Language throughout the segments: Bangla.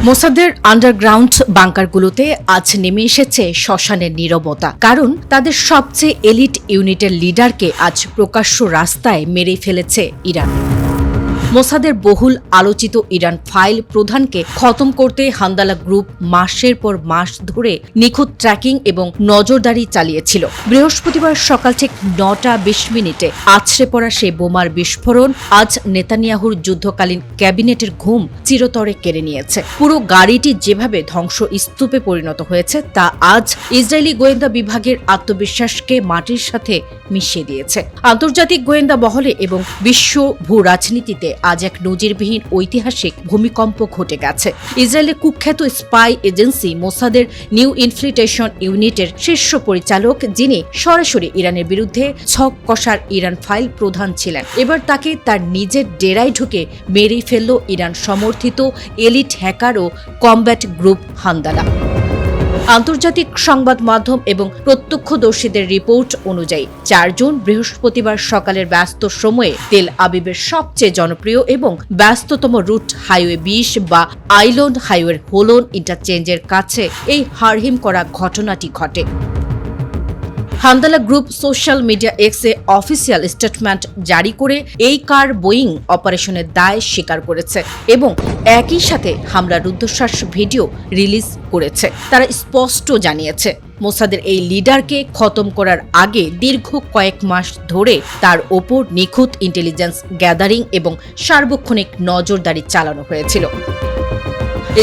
মোসাদের আন্ডারগ্রাউন্ড বাংকারগুলোতে আজ নেমে এসেছে শ্মশানের নীরবতা। কারণ তাদের সবচেয়ে এলিট ইউনিটের লিডারকে আজ প্রকাশ্য রাস্তায় মেরে ফেলেছে ইরান। মোসাদের বহুল আলোচিত ইরান ফাইল প্রধানকে খতম করতে হান্দালা গ্রুপ মাসের পর মাস ধরে নিখুঁত ট্র্যাকিং এবং নজরদারি চালিয়েছিল। বৃহস্পতিবার সকাল ঠিক 9:20 আছড়ে পড়া সেই বোমার বিস্ফোরণ আজ নেতানিয়াহুর যুদ্ধকালীন ক্যাবিনেটের ঘুম চিরতরে কেড়ে নিয়েছে। পুরো গাড়িটি যেভাবে ধ্বংসস্তূপে পরিণত হয়েছে তা আজ ইসরায়েলি গোয়েন্দা বিভাগের আত্মবিশ্বাসকে মাটির সাথে মিশিয়ে দিয়েছে। আন্তর্জাতিক গোয়েন্দা মহলে এবং বিশ্ব ভূ রাজনীতিতে আজ এক নজিরবিহীন ঐতিহাসিক ভূমিকম্প ঘটে গেছে। ইসরায়েলের কুখ্যাত স্পাই এজেন্সি মোসাদের নিউ ইনফিল্ট্রেশন ইউনিটের শীর্ষ পরিচালক, যিনি সরাসরি ইরানের বিরুদ্ধে ছক কষার ইরান ফাইল প্রধান ছিলেন, এবার তাকে তার নিজের ডেরায় ঢুকে মেরে ফেলল ইরান সমর্থিত এলিট হ্যাকার ও কমব্যাট গ্রুপ হান্দালা। আন্তর্জাতিক সংবাদ মাধ্যম এবং প্রত্যক্ষদর্শীদের রিপোর্ট অনুযায়ী 4 জুন বৃহস্পতিবার সকালের ব্যস্ত সময়ে তেল আবিবের সবচেয়ে জনপ্রিয় এবং ব্যস্ততম রুট হাইওয়ে 20 বা আইলন হাইওয়ের হোলন ইন্টারচেঞ্জের কাছে এই হারহিম করা ঘটনাটি ঘটে। হান্দালা গ্রুপ সোশ্যাল মিডিয়া এক্সে অফিসিয়াল স্টেটমেন্ট জারি করে এই কার বোয়িং অপারেশনের দায় স্বীকার করেছে এবং একই সাথে হামলার রুদ্ধশ্বাস ভিডিও রিলিজ করেছে। তারা স্পষ্ট জানিয়েছে, মোসাদের এই লিডারকে খতম করার আগে দীর্ঘ কয়েক মাস ধরে তার ওপর নিখুঁত ইন্টেলিজেন্স গ্যাদারিং এবং সার্বক্ষণিক নজরদারি চালানো হয়েছিল।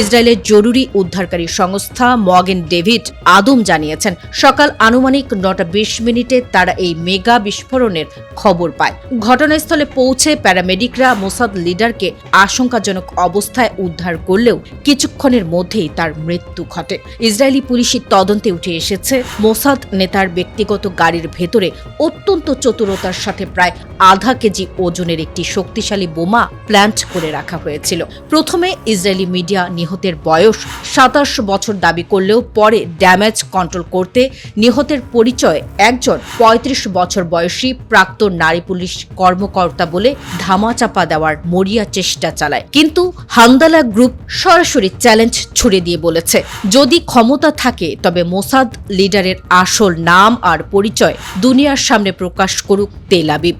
ইসরায়েলের জরুরি উদ্ধারকারী সংস্থা মগেন ডেভিড আদম জানিয়েছেন, সকাল আনুমানিক 9:20 তারা এই মেগা বিস্ফোরণের খবর পায়। ঘটনাস্থলে পৌঁছে প্যারামেডিকরা মোসাদ লিডারকে আশঙ্কাজনক অবস্থায় উদ্ধার করলেও কিছুক্ষণের মধ্যেই তার মৃত্যু ঘটে। ইসরায়েলি পুলিশের তদন্তে উঠে এসেছে, মোসাদ নেতার ব্যক্তিগত গাড়ির ভেতরে অত্যন্ত চতুরতার সাথে প্রায় আধা কেজি ওজনের একটি শক্তিশালী বোমা প্ল্যান্ট করে রাখা হয়েছিল। প্রথমে ইসরায়েলি মিডিয়া নিহতের বয়স 27 বছর দাবি করলেও পরে ড্যামেজ কন্ট্রোল করতে নিহতের পরিচয় একজন 35 বছর বয়সী প্রাক্তন নারী পুলিশ কর্মকর্তা বলে ধামাচাপা দেওয়ার মরিয়া চেষ্টা চালায়। কিন্তু হান্দালা গ্রুপ সরাসরি চ্যালেঞ্জ ছুড়ে দিয়ে বলেছে, যদি ক্ষমতা থাকে তবে মোসাদ লিডারের আসল নাম আর পরিচয় দুনিয়ার সামনে প্রকাশ করুক তেল আবিব।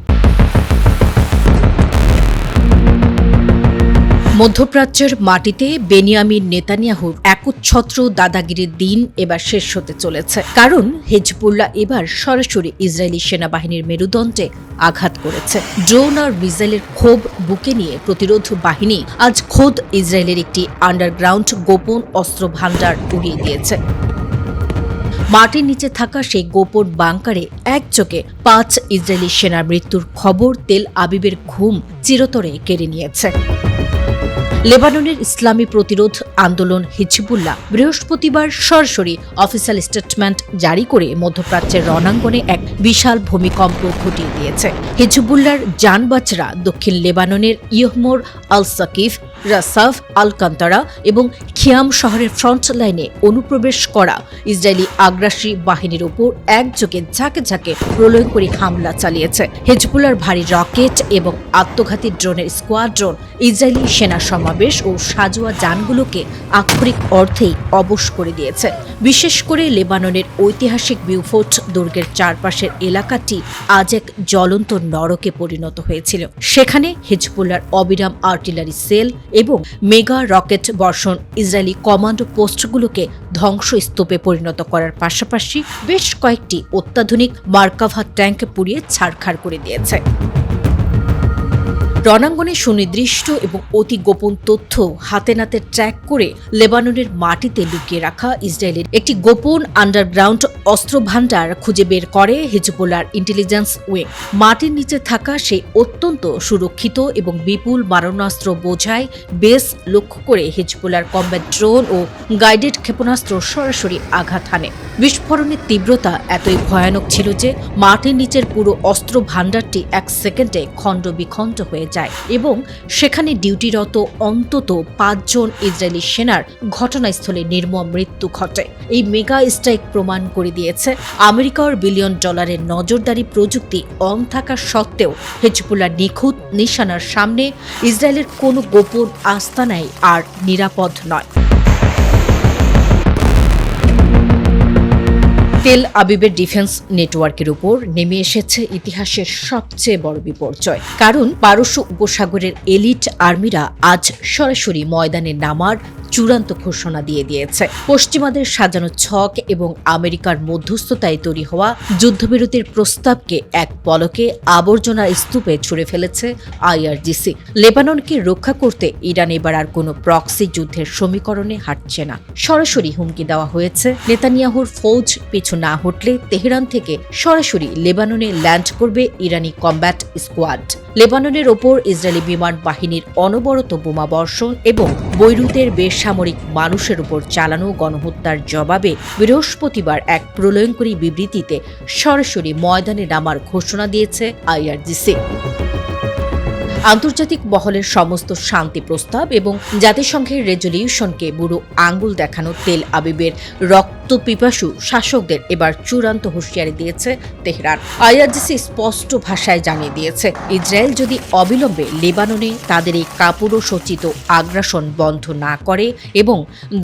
মধ্যপ্রাচ্যের মাটিতে বেনিয়ামিন নেতানিয়াহুর একচ্ছত্র দাদাগিরির দিন এবার শেষ হতে চলেছে। কারণ হিজবুল্লাহ এবার সরাসরি ইসরায়েলি সেনাবাহিনীর মেরুদণ্ডে আঘাত করেছে। ড্রোন আর মিসাইলের ক্ষোভ বুকে নিয়ে প্রতিরোধ বাহিনী আজ খোদ ইসরায়েলের একটি আন্ডারগ্রাউন্ড গোপন অস্ত্র ভান্ডার উড়িয়ে দিয়েছে। মাটির নিচে থাকা সেই গোপন বাংকারে একযোগে 5 ইসরায়েলি সেনার মৃত্যুর খবর তেল আবিবের ঘুম চিরতরে কেড়ে নিয়েছে। লেবাননের ইসলামী প্রতিরোধ আন্দোলন হিজবুল্লাহ বৃহস্পতিবার সরাসরি অফিসিয়াল স্টেটমেন্ট জারি করে মধ্যপ্রাচ্যের রণাঙ্গনে এক বিশাল ভূমিকম্প ঘটিয়ে দিয়েছে। হিজবুল্লাহর জানবাজরা দক্ষিণ লেবাননের ইয়হমোর আল সাকিফ, রাসাফ, আল কান্তারা এবং খিয়াম শহরের ফ্রন্ট লাইনে অনুপ্রবেশ করা ইসরায়েলি আগ্রাসী বাহিনীর উপর একযোগে ঝাঁকে ঝাঁকে প্রলয়ঙ্করী হামলা চালিয়েছে। হিজবুল্লাহর ভারী রকেট এবং আত্মঘাতী ড্রোনের স্কোয়াড্রন ইসরায়েলি সেনা সমাবেশ ও সাজোয়া যানগুলোকে আক্ষরিক অর্থেই অবশ করে দিয়েছে। বিশেষ করে লেবাননের ঐতিহাসিক বিউফোর্ট দুর্গের চারপাশের এলাকাটি আজ এক জ্বলন্ত নরকে পরিণত হয়েছিল। সেখানে হিজবুল্লাহর অবিরাম আর্টিলারি সেল এবং মেগা রকেট বর্ষণ ইসরায়েলি কমান্ডো পোস্টগুলোকে ধ্বংসস্তূপে পরিণত করার পাশাপাশি বেশ কয়েকটি অত্যাধুনিক মার্কাভা ট্যাঙ্ক পুড়িয়ে ছারখার করে দিয়েছে। রণাঙ্গনে সুনির্দিষ্ট এবং অতি গোপন তথ্য হাতে নাতে ট্র্যাক করে লেবাননের মাটিতে লুকিয়ে রাখা ইসরায়েলের একটি গোপন আন্ডারগ্রাউন্ড অস্ত্র ভান্ডার খুঁজে বের করে হিজবুল্লাহর ইন্টেলিজেন্স উইং। মাটির নিচে থাকা সেই অত্যন্ত সুরক্ষিত এবং বিপুল মারণাস্ত্র বোঝাই বেস লক্ষ্য করে হিজবুল্লাহর কমব্যাট ড্রোন ও গাইডেড ক্ষেপণাস্ত্র সরাসরি আঘাত হানে। বিস্ফোরণের তীব্রতা এতই ভয়ানক ছিল যে মাটির নিচের পুরো অস্ত্র ভান্ডারটি 1 সেকেন্ডে খণ্ড বিখণ্ড হয়ে যায় এবং সেখানে ডিউটিরত অন্তত 5 জন ইসরায়েলি সেনার ঘটনাস্থলে নির্মম মৃত্যু ঘটে। এই মেগা স্ট্রাইক প্রমাণ করে দিয়েছে আমেরিকার $1 বিলিয়ন নজরদারি প্রযুক্তি অন থাকা সত্ত্বেও হিজবুল্লাহ নিখুঁত নিশানার সামনে ইসরায়েলের কোনো গোপন আস্তানাই আর নিরাপদ নয়। তেল আবিবের ডিফেন্স নেটওয়ার্কের উপর নেমে এসেছে ইতিহাসের সবচেয়ে বড় বিপর্যয়। কারণ পারস্য উপসাগরের এলিট আর্মিরা আজ সরাসরি ময়দানে নামার চূড়ান্ত ঘোষণা দিয়ে দিয়েছে। পশ্চিমাদের সাজানো ছক এবং আমেরিকার মধ্যস্থতায় তৈরি হওয়া যুদ্ধবিরতির প্রস্তাবকে এক পলকে আবর্জনার স্তূপে ছুড়ে ফেলেছে আইআরজিসি। লেবাননকে রক্ষা করতে ইরান এবার আর কোনো প্রক্সি যুদ্ধের সমীকরণে হাঁটছে না। সরাসরি হুমকি দেওয়া হয়েছে, নেতানিয়াহুর ফৌজ পিছু না হটলে তেহরান থেকে সরাসরি লেবাননে ল্যান্ড করবে ইরানি কমব্যাট স্কোয়াড। লেবাননের ওপর ইসরায়েলি বিমান বাহিনীর অনবরত বোমাবর্ষণ এবং বৈরুতের বেসামরিক মানুষের উপর চালানো গণহত্যার জবাবে বৃহস্পতিবার এক প্রলয়ঙ্করী বিবৃতিতে সরাসরি ময়দানে নামার ঘোষণা দিয়েছে আইআরজিসি। আন্তর্জাতিক মহলের সমস্ত শান্তি প্রস্তাব এবং জাতিসংঘের রেজলিউশনকে বুড়ো আঙ্গুল দেখানো তেল আবিবের রক্তপিপাসু শাসকদের এবার চূড়ান্ত হুঁশিয়ারি দিয়েছে তেহরান। আইআরজিসি স্পষ্ট ভাষায় জানিয়ে দিয়েছে, ইসরায়েল যদি অবিলম্বে লেবাননে তাদের এই কাপুরুষোচিত আগ্রাসন বন্ধ না করে এবং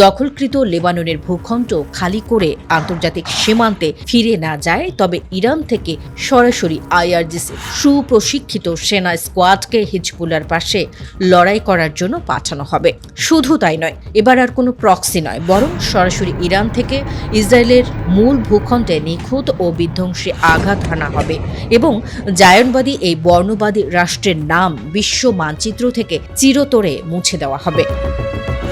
দখলকৃত লেবাননের ভূখণ্ড খালি করে আন্তর্জাতিক সীমান্তে ফিরে না যায়, তবে ইরান থেকে সরাসরি আইআরজিসি সুপ্রশিক্ষিত সেনা স্কোয়াডকে হিজবুল্লাহর পাশে লড়াই করার জন্য পাঠানো হবে। শুধু তাই নয়, এবার আর কোনো প্রক্সি নয়, বরং সরাসরি ইরান থেকে ইসরায়েলের মূল ভূখণ্ডে নিখুঁত ও বিধ্বংসী আঘাত হানা হবে এবং জায়নবাদী এই বর্ণবাদী রাষ্ট্রের নাম বিশ্ব মানচিত্র থেকে চিরতরে মুছে দেওয়া হবে।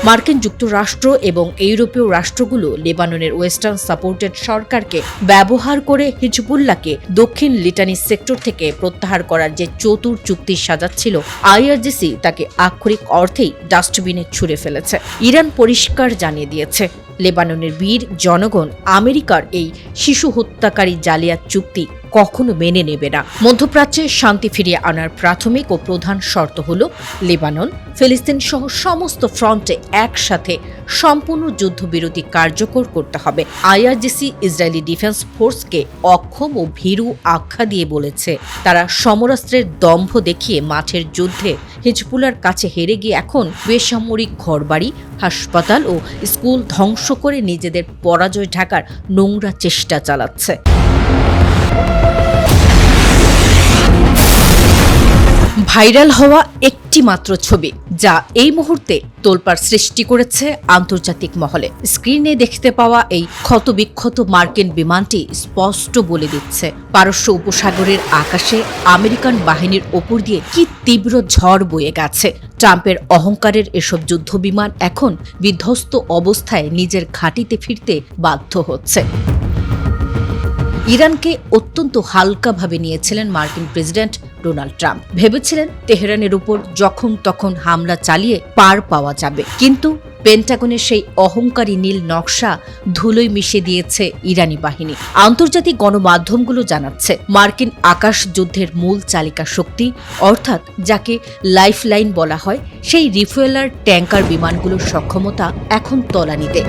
মার্কিন যুক্তরাষ্ট্র এবং ইউরোপীয় রাষ্ট্রগুলো লেবাননের ওয়েস্টার্ন সাপোর্টেড সরকারকে ব্যবহার করে হিজবুল্লাহকে দক্ষিণ লিটানি সেক্টর থেকে প্রত্যাহার করার যে চতুর চুক্তি সাজাচ্ছিল, আইআরজিসি তাকে আক্ষরিক অর্থেই ডাস্টবিনে ছুঁড়ে ফেলেছে। ইরান পরিষ্কার জানিয়ে দিয়েছে, লেবাননের বীর জনগণ আমেরিকার এই শিশু হত্যাকারী জালিয়াত চুক্তি কখনো মেনে নেবে না। মধ্যপ্রাচ্যে শান্তি ফিরিয়ে আনার প্রাথমিক ও প্রধান শর্ত হল লেবানন, ফিলিস্তিন সহ সমস্ত ফ্রন্টে একসাথে সম্পূর্ণ যুদ্ধবিরতি কার্যকর করতে হবে। আইআরজিসি ইসরায়েলি ডিফেন্স ফোর্সকে অক্ষম ও ভীরু আখ্যা দিয়ে বলেছে, তারা সমরাস্ত্রের দম্ভ দেখিয়ে মাঠের যুদ্ধে হিজবুল্লাহর কাছে হেরে গিয়ে এখন বেসামরিক ঘরবাড়ি, হাসপাতাল ও স্কুল ধ্বংস করে নিজেদের পরাজয় ঢাকার নোংরা চেষ্টা চালাচ্ছে। ভাইরাল হওয়া একটি মাত্র ছবি, যা এই মুহূর্তে তোলপাড় সৃষ্টি করেছে আন্তর্জাতিক মহলে। স্ক্রিনে দেখতে পাওয়া এই ক্ষতবিক্ষত মার্কিন বিমানটি স্পষ্ট বলে দিচ্ছে, পারস্য উপসাগরের আকাশে আমেরিকান বাহিনীর ওপর দিয়ে কি তীব্র ঝড় বয়ে গেছে। ট্রাম্পের অহংকারের এসব যুদ্ধ বিমান এখন বিধ্বস্ত অবস্থায় নিজের ঘাঁটিতে ফিরতে বাধ্য হচ্ছে। ইরানকে অত্যন্ত হালকাভাবে নিয়েছিলেন মার্কিন প্রেসিডেন্ট ডোনাল্ড ট্রাম্প। ভেবেছিলেন তেহরানের উপর যখন তখন হামলা চালিয়ে পার পাওয়া যাবে, কিন্তু পেন্টাগনের সেই অহংকারী নীল নকশা ধুলোয় মিশে দিয়েছে ইরানি বাহিনী। আন্তর্জাতিক গণমাধ্যমগুলো জানাচ্ছে, মার্কিন আকাশ যুদ্ধের মূল চালিকা শক্তি, অর্থাৎ যাকে লাইফলাইন বলা হয়, সেই রিফুয়েলার ট্যাঙ্কার বিমানগুলোর সক্ষমতা এখন তলানিতে।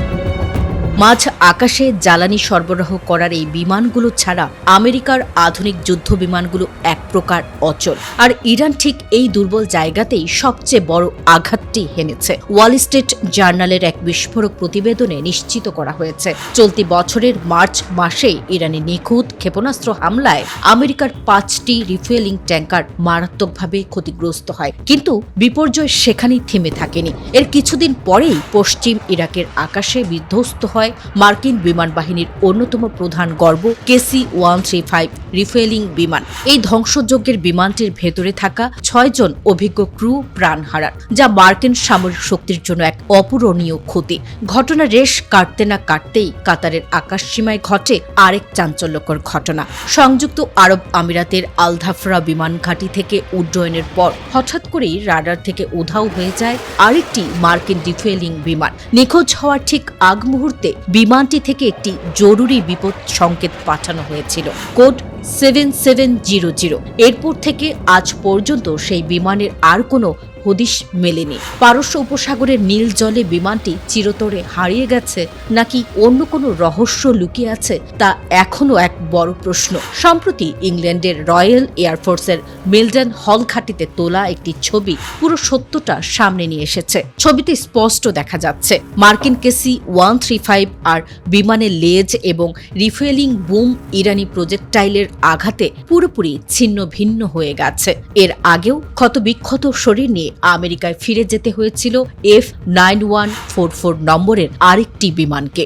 মাঝ আকাশে জ্বালানি সরবরাহ করার এই বিমানগুলো ছাড়া আমেরিকার আধুনিক যুদ্ধ বিমানগুলো এক প্রকার অচল। আর ইরান ঠিক এই দুর্বল জায়গাতেই সবচেয়ে বড় আঘাতটি হেনেছে। ওয়াল স্ট্রিট জার্নালের এক বিস্ফোরক প্রতিবেদনে নিশ্চিত করা হয়েছে, চলতি বছরের মার্চ মাসে ইরানি নিখুঁত ক্ষেপণাস্ত্র হামলায় আমেরিকার 5টি রিফুয়েলিং ট্যাঙ্কার মারাত্মকভাবে ক্ষতিগ্রস্ত হয়। কিন্তু বিপর্যয় সেখানেই থেমে থাকেনি। এর কিছুদিন পরেই পশ্চিম ইরাকের আকাশে বিধ্বস্ত হয় মার্কিন বিমান বাহিনীর অন্যতম প্রধান গর্ব KC-135 রিফুয়েলিং বিমান। এই ধ্বংসযজ্ঞের বিমানটির ভেতরে থাকা 6 জন অভিজ্ঞ ক্রু প্রাণ হারান, যা মার্কিন সামরিক শক্তির জন্য এক অপূরণীয় ক্ষতি। ঘটনা রেশ কাটতে না কাটতেই কাতারের আকাশসীমায় ঘটে আরেক চাঞ্চল্যকর ঘটনা। সংযুক্ত আরব আমিরাতের আল ধাফরা বিমান ঘাঁটি থেকে উড্ডয়নের পর হঠাৎ করেই রাডার থেকে উধাও হয়ে যায় আরেকটি মার্কিন রিফুয়েলিং বিমান। নিখোঁজ হওয়ার ঠিক আগ মুহূর্তে বিমানটি থেকে একটি জরুরি বিপদ সংকেত পাঠানো হয়েছিল, কোড 7700। এরপর থেকে আজ পর্যন্ত সেই বিমানের আর কোনো হদিশ মেলেনি। পারস্য উপসাগরের নীল জলে বিমানটি চিরতরে হারিয়ে গেছে নাকি অন্য কোনো রহস্য লুকিয়ে আছে তা এখনও এক বড় প্রশ্ন। সম্প্রতি ইংল্যান্ডের রয়্যাল এয়ারফোর্সের মিল্টন হল ঘাঁটিতে তোলা একটি ছবি পুরো সত্যটা সামনে নিয়ে এসেছে। ছবিতে স্পষ্ট দেখা যাচ্ছে মার্কিন KC-135 আর বিমানের লেজ এবং রিফুয়েলিং বুম ইরানি প্রজেক্টাইলের আঘাতে পুরোপুরি ছিন্ন ভিন্ন হয়ে গেছে। এর আগেও ক্ষতবিক্ষত শরীর নিয়ে আমেরিকায় ফিরে যেতে হয়েছিল F9144 নম্বরের আরেকটি বিমানকে।